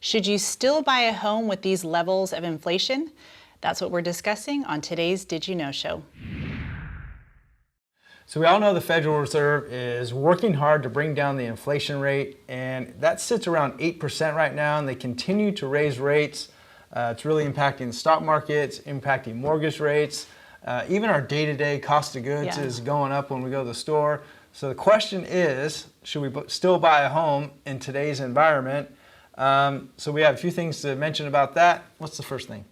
Should you still buy a home with these levels of inflation? That's what we're discussing on today's Did You Know Show. So we all know the Federal Reserve is working hard to bring down the inflation rate, and that sits around 8% right now, and they continue to raise rates. It's really impacting the stock market, it's impacting mortgage rates. Even our day-to-day cost of goods is going up when we go to the store. So the question is, should we still buy a home in today's environment? So we have a few things to mention about that. What's the first thing?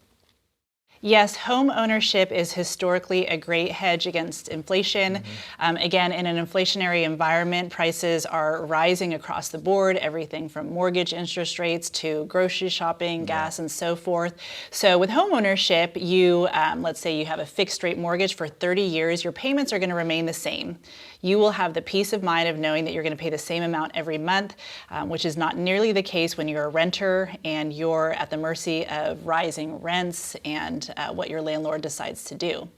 Yes, home ownership is historically a great hedge against inflation. Again, in an inflationary environment, prices are rising across the board, everything from mortgage interest rates to grocery shopping, gas, and so forth. So with home ownership, you, let's say you have a fixed rate mortgage for 30 years, your payments are going to remain the same. You will have the peace of mind of knowing that you're going to pay the same amount every month, which is not nearly the case when you're a renter and you're at the mercy of rising rents and what your landlord decides to do.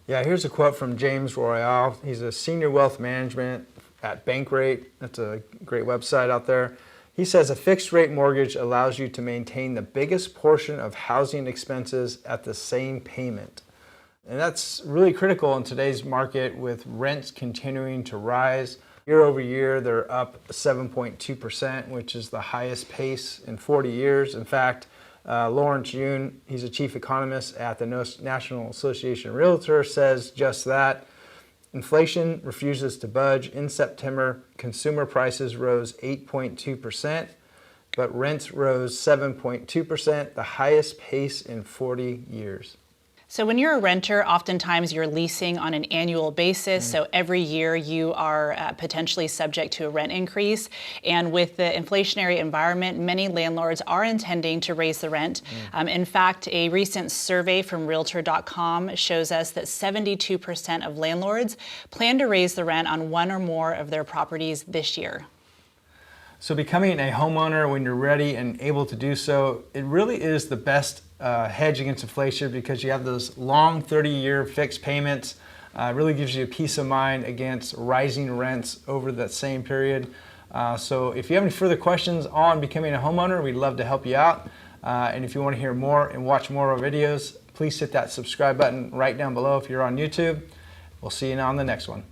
Yeah, here's a quote from James Royale. He's a senior wealth management at Bankrate. That's a great website out there. He says a fixed rate mortgage allows you to maintain the biggest portion of housing expenses at the same payment. And that's really critical in today's market with rents continuing to rise. Year over year, they're up 7.2%, which is the highest pace in 40 years. In fact, Lawrence Yun, he's a chief economist at the National Association of Realtors, says just that. Inflation refuses to budge. In September, consumer prices rose 8.2%, but rents rose 7.2%, the highest pace in 40 years. So when you're a renter, oftentimes you're leasing on an annual basis. So every year you are potentially subject to a rent increase. And with the inflationary environment, many landlords are intending to raise the rent. In fact, a recent survey from Realtor.com shows us that 72% of landlords plan to raise the rent on one or more of their properties this year. So becoming a homeowner when you're ready and able to do so, it really is the best hedge against inflation because you have those long 30-year fixed payments. Really gives you a peace of mind against rising rents over that same period. So if you have any further questions on becoming a homeowner, we'd love to help you out. And if you want to hear more and watch more of our videos, please hit that subscribe button right down below if you're on YouTube. We'll see you now on the next one.